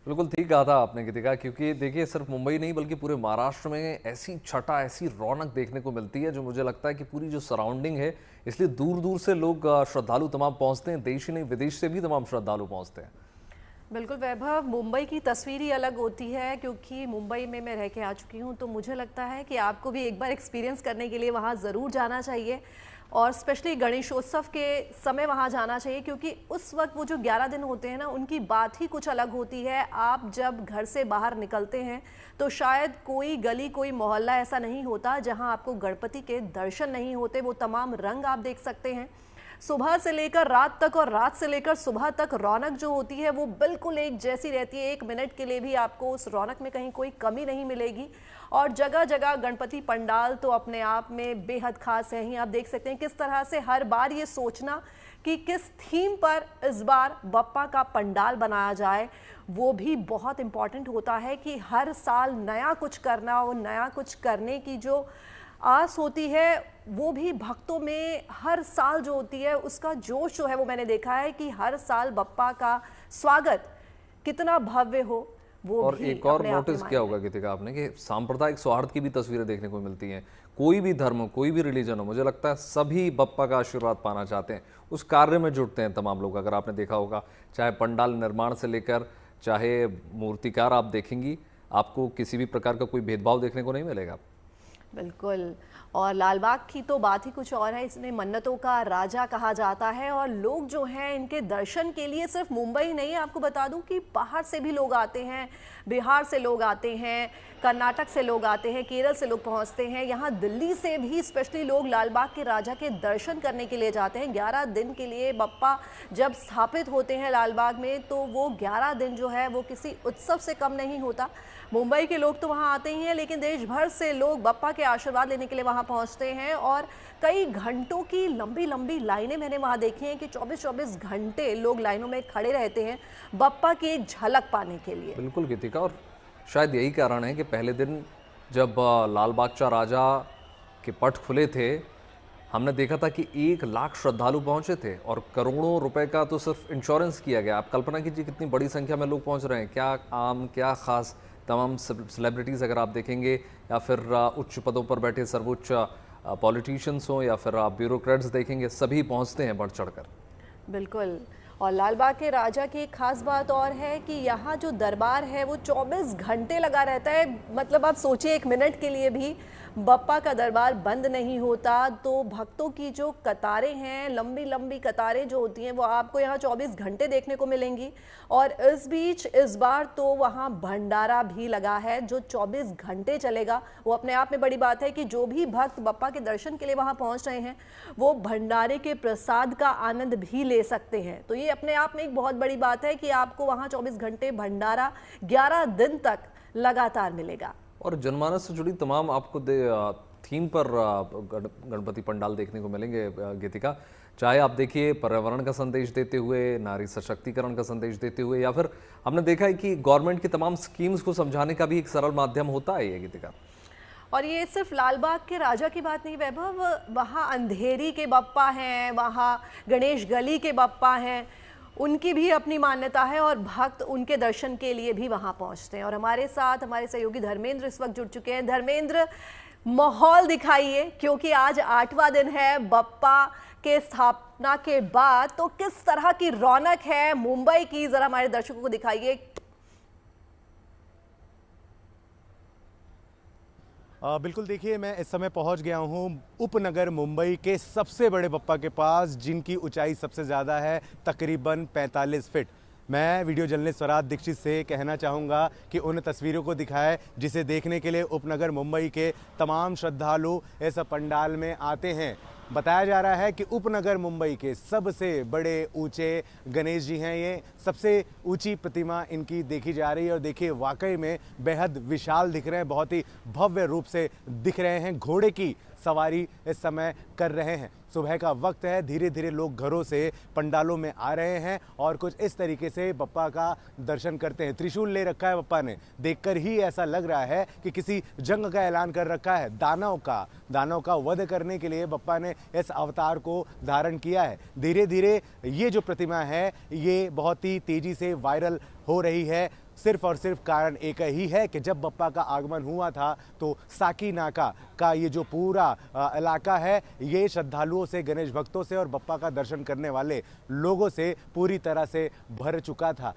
बिल्कुल ठीक कहा था आपने गीतिका, क्योंकि देखिए सिर्फ मुंबई नहीं बल्कि पूरे महाराष्ट्र में ऐसी छटा, ऐसी रौनक देखने को मिलती है जो मुझे लगता है कि पूरी जो सराउंडिंग है, इसलिए दूर दूर से लोग श्रद्धालु तमाम पहुंचते हैं। देश ही नहीं विदेश से भी तमाम श्रद्धालु पहुंचते हैं। बिल्कुल वैभव, मुंबई की तस्वीर ही अलग होती है क्योंकि मुंबई में मैं रह के आ चुकी हूँ, तो मुझे लगता है कि आपको भी एक बार एक्सपीरियंस करने के लिए वहाँ ज़रूर जाना चाहिए और स्पेशली गणेशोत्सव के समय वहाँ जाना चाहिए क्योंकि उस वक्त वो जो 11 दिन होते हैं ना, उनकी बात ही कुछ अलग होती है। आप जब घर से बाहर निकलते हैं तो शायद कोई गली, कोई मोहल्ला ऐसा नहीं होता जहाँ आपको गणपति के दर्शन नहीं होते। वो तमाम रंग आप देख सकते हैं सुबह से लेकर रात तक, और रात से लेकर सुबह तक रौनक जो होती है वो बिल्कुल एक जैसी रहती है। 1 मिनट के लिए भी आपको उस रौनक में कहीं कोई कमी नहीं मिलेगी। और जगह जगह गणपति पंडाल तो अपने आप में बेहद खास है ही। आप देख सकते हैं किस तरह से हर बार ये सोचना कि किस थीम पर इस बार बप्पा का पंडाल बनाया जाए, वो भी बहुत इम्पॉर्टेंट होता है कि हर साल नया कुछ करना और नया कुछ करने की जो आस होती है वो भी भक्तों में हर साल जो होती है उसका जोश जो है वो मैंने देखा है कि हर साल बप्पा का स्वागत कितना भव्य हो। वो और भी एक और अपने आप में नोटिस किया मायने होगा गीतिका आपने कि सांप्रदायिक सौहार्द की भी तस्वीरें देखने को मिलती हैं। कोई भी धर्म हो, कोई भी रिलीजन हो, मुझे लगता है सभी बप्पा का आशीर्वाद पाना चाहते हैं। उस कार्य में जुटते हैं तमाम लोग। अगर आपने देखा होगा, चाहे पंडाल निर्माण से लेकर चाहे मूर्तिकार आप देखेंगी, आपको किसी भी प्रकार का कोई भेदभाव देखने को नहीं मिलेगा। बिल्कुल। और लालबाग की तो बात ही कुछ और है, इसने मन्नतों का राजा कहा जाता है और लोग जो हैं इनके दर्शन के लिए सिर्फ मुंबई नहीं, आपको बता दूं कि बाहर से भी लोग आते हैं, बिहार से लोग आते हैं, कर्नाटक से लोग आते हैं, केरल से लोग पहुंचते हैं, यहाँ दिल्ली से भी स्पेशली लोग लालबाग के राजा के दर्शन करने के लिए जाते हैं। 11 दिन के लिए बप्पा जब स्थापित होते हैं लालबाग में तो वो 11 दिन जो है वो किसी उत्सव से कम नहीं होता। मुंबई के लोग तो वहाँ आते ही हैं, लेकिन देश भर से लोग बप्पा के आशीर्वाद लेने के लिए वहाँ पहुँचते हैं और कई घंटों की लंबी लंबी लाइनें मैंने वहाँ देखी हैं कि 24-24 घंटे लोग लाइनों में खड़े रहते हैं बप्पा की एक झलक पाने के लिए। बिल्कुल गीतिका, और शायद यही कारण है कि पहले दिन जब लाल बादशाह राजा के पट खुले थे, हमने देखा था कि 1 लाख श्रद्धालु पहुंचे थे और करोड़ों रुपए का तो सिर्फ इंश्योरेंस किया गया। आप कल्पना कीजिए कितनी बड़ी संख्या में लोग पहुंच रहे हैं। क्या आम, क्या खास, तमाम सेलिब्रिटीज़ अगर आप देखेंगे या फिर उच्च पदों पर बैठे सर्वोच्च पॉलिटिशियंस हों या फिर आप ब्यूरोक्रेट्स देखेंगे, सभी पहुंचते हैं बढ़ चढ़कर। बिल्कुल। और लालबाग के राजा की एक खास बात और है कि यहाँ जो दरबार है वो 24 घंटे लगा रहता है। मतलब आप सोचिए 1 मिनट के लिए भी बप्पा का दरबार बंद नहीं होता। तो भक्तों की जो कतारें हैं, लंबी लंबी कतारें जो होती हैं, वो आपको यहाँ 24 घंटे देखने को मिलेंगी। और इस बीच इस बार तो वहाँ भंडारा भी लगा है जो 24 घंटे चलेगा। वो अपने आप में बड़ी बात है कि जो भी भक्त बप्पा के दर्शन के लिए वहाँ पहुँच रहे हैं वो भंडारे के प्रसाद का आनंद भी ले सकते हैं। तो ये अपने आप में एक बहुत बड़ी बात है कि आपको वहाँ 24 घंटे भंडारा 11 दिन तक लगातार मिलेगा। और जनमानस से जुड़ी तमाम आपको थीम पर गणपति पंडाल देखने को मिलेंगे गीतिका। चाहे आप देखिए पर्यावरण का संदेश देते हुए, नारी सशक्तिकरण का संदेश देते हुए, या फिर हमने देखा है कि गवर्नमेंट की तमाम स्कीम्स को समझाने का भी एक सरल माध्यम होता है ये गीतिका। और ये सिर्फ लालबाग के राजा की बात नहीं वैभव, वहाँ अंधेरी के बप्पा हैं, वहाँ गणेश गली के बप्पा हैं, उनकी भी अपनी मान्यता है और भक्त उनके दर्शन के लिए भी वहाँ पहुँचते हैं। और हमारे साथ हमारे सहयोगी धर्मेंद्र इस वक्त जुड़ चुके हैं। धर्मेंद्र, माहौल दिखाइए क्योंकि आज 8वां दिन है बप्पा के स्थापना के बाद, तो किस तरह की रौनक है मुंबई की, जरा हमारे दर्शकों को दिखाइए। बिल्कुल, देखिए मैं इस समय पहुंच गया हूं उपनगर मुंबई के सबसे बड़े बप्पा के पास, जिनकी ऊंचाई सबसे ज़्यादा है, तकरीबन 45 फीट। मैं वीडियो जर्नलिस्ट स्वराज दीक्षित से कहना चाहूँगा कि उन तस्वीरों को दिखाएं जिसे देखने के लिए उपनगर मुंबई के तमाम श्रद्धालु इस पंडाल में आते हैं। बताया जा रहा है कि उपनगर मुंबई के सबसे बड़े ऊंचे गणेश जी हैं। ये सबसे ऊंची प्रतिमा इनकी देखी जा रही है और देखिए वाकई में बेहद विशाल दिख रहे हैं, बहुत ही भव्य रूप से दिख रहे हैं। घोड़े की सवारी इस समय कर रहे हैं। सुबह का वक्त है, धीरे धीरे लोग घरों से पंडालों में आ रहे हैं और कुछ इस तरीके से बप्पा का दर्शन करते हैं। त्रिशूल ले रखा है बप्पा ने, देखकर ही ऐसा लग रहा है कि किसी जंग का ऐलान कर रखा है। दानव का वध करने के लिए बप्पा ने इस अवतार को धारण किया है। धीरे धीरे ये जो प्रतिमा है ये बहुत ही तेजी से वायरल हो रही है सिर्फ और सिर्फ कारण एक ही है कि जब बप्पा का आगमन हुआ था तो साकी नाका का ये जो पूरा इलाका है ये श्रद्धालुओं से, गणेश भक्तों से और बप्पा का दर्शन करने वाले लोगों से पूरी तरह से भर चुका था।